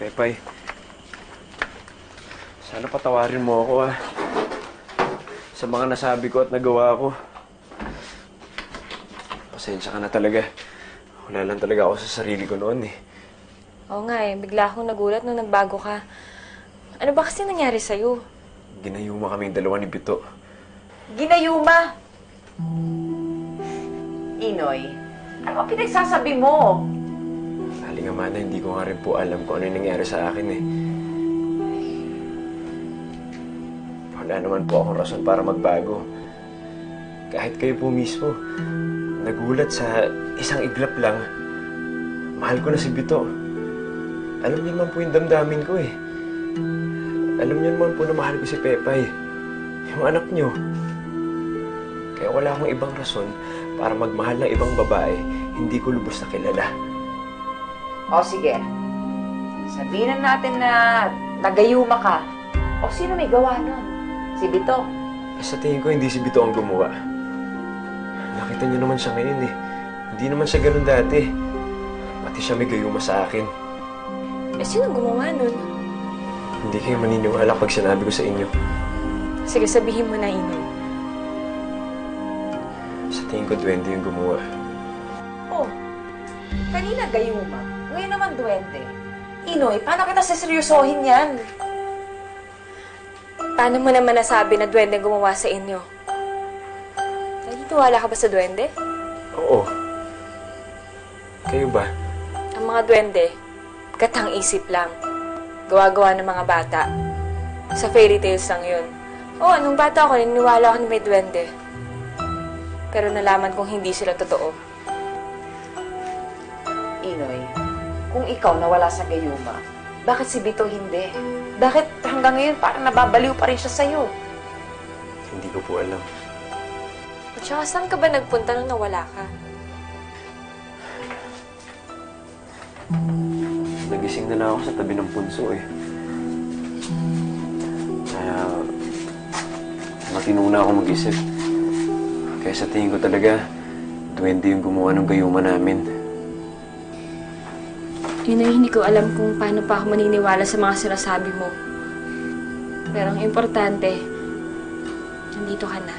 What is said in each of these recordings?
Pepay, sana patawarin mo ako sa mga nasabi ko at nagawa ko. Pasensya ka na talaga. Wala lang talaga ako sa sarili ko noon eh. Oo nga eh, bigla akong nagulat nung nagbago ka. Ano ba kasi nangyari sa'yo? Ginayuma kaming dalawa ni Bito. Ginayuma? Inoy, ano ba pinagsasabi mo? Halingamana, hindi ko nga rin po alam kung ano yung nangyari sa akin eh. Wala naman po akong rason para magbago. Kahit kayo po mismo, nagulat sa isang iglap lang. Mahal ko na si Bito. Alam niyo naman po yung damdamin ko eh. Alam niyo naman po na mahal ko si Pepay. Yung anak niyo. Kaya wala akong ibang rason para magmahal ng ibang babae hindi ko lubos na kilala. O sige, sabihin na natin na nagayuma ka. O sino may gawa nun? Si Bito? Sa tingin ko hindi si Bito ang gumawa. Nakita niyo naman siya ngayon eh. Hindi naman siya ganun dati. Pati siya may gayuma sa akin. Eh, sino gumawa nun? Hindi kayo maniniwala pag sinabi ko sa inyo. Sige, sabihin mo na, Inoy. Sa tingin ko, duwende yung gumawa. Oh, kanina gayuma. Ngayon naman duwende. Inoy, paano kita seseryosohin yan? Paano mo naman nasabi na duwende gumawa sa inyo? Naniniwala ka ba sa duwende? Oo. Kayo ba? Ang mga duwende, katang isip lang. Gawa-gawa ng mga bata. Sa fairy tales lang yun. Oo, nung bata ako, naniniwala ako na may duwende. Pero nalaman kong hindi sila totoo. Inoy, kung ikaw nawala sa gayuma, bakit si Bito hindi? Bakit hanggang ngayon parang nababaliw pa rin siya sa'yo? Hindi ko po alam. At saka saan ka ba nagpunta nung nawala ka? Nagising na lang ako sa tabi ng punso eh. Kaya matino na ako mag-isip. Kaya sa tingin ko talaga, duwende yung gumawa ng gayuma namin. Yun ay hindi ko alam kung paano pa ako maniniwala sa mga sinasabi mo. Pero ang importante, nandito ka na.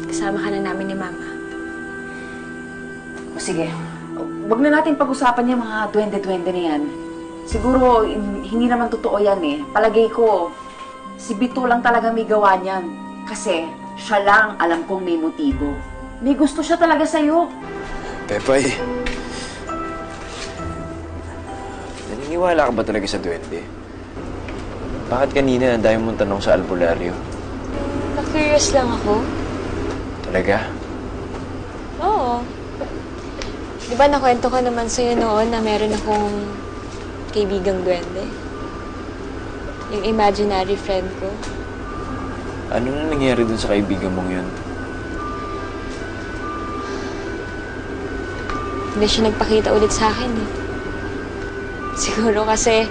Kasama ka na namin ni Mama. O sige, wag na natin pag-usapan yung mga duwende-duwende na yan. Siguro, hindi naman totoo yan eh. Palagay ko, si Bito lang talaga may gawa niyan. Kasi, siya lang alam kong may motibo. May gusto siya talaga sa'yo. Pepay, naniniwala ka ba talaga sa duwende? Bakit kanina ang dami mong tanong sa albularyo? Na-curious lang ako. Talaga? Oo. Di ba nakwento ko naman sa'yo noon na meron akong kaibigang duwende? Yung imaginary friend ko. Ano na nangyari dun sa kaibigan mong yun? Hindi siya nagpakita ulit sa akin eh. Siguro kasi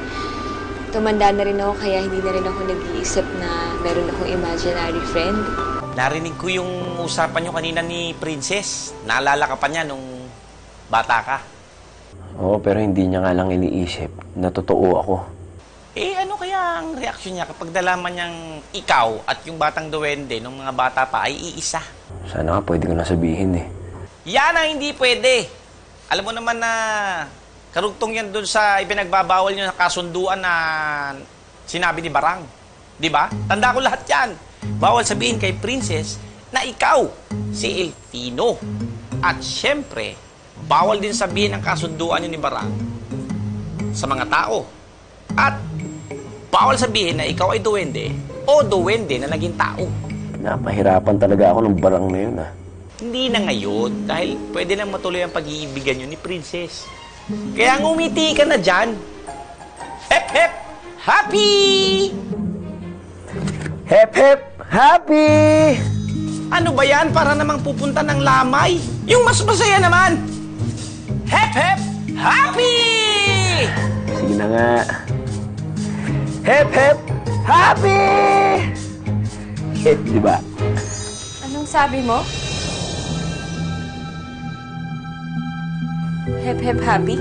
tumanda na rin ako kaya hindi na rin ako nag-iisip na meron akong imaginary friend. Narinig ko yung usapan nyo kanina ni Princess. Naalala ka pa niya nung bata ka. Oo, pero hindi niya nga lang iniisip na totoo ako. Eh, ano kaya ang reaksyon niya kapag nalaman niyang ikaw at yung batang duwende nung mga bata pa ay iisa? Sana nga pwede ko na sabihin eh. Yan ang hindi pwede. Alam mo naman na karugtong yan dun sa ipinagbabawal niyo na kasunduan na sinabi ni Barang. Di ba? Tanda ko lahat yan. Bawal sabihin kay Princess na ikaw, si Elfino. At syempre, bawal din sabihin ang kasunduan niyo ni Barang sa mga tao. At bawal sabihin na ikaw ay duwende o duwende na naging tao. Napahirapan talaga ako ng Barang na yun Hindi na ngayon dahil pwede nang matuloy ang pag-iibigan niyo ni Princess. Kaya ngumiti ka na dyan. Hep hep happy! Hep hep happy! Ano ba yan? Para namang pupunta ng lamay. Yung mas masaya naman. Hep hep happy! Sige na nga. Hep hep happy! Di ba? Anong sabi mo? Hep hep happy?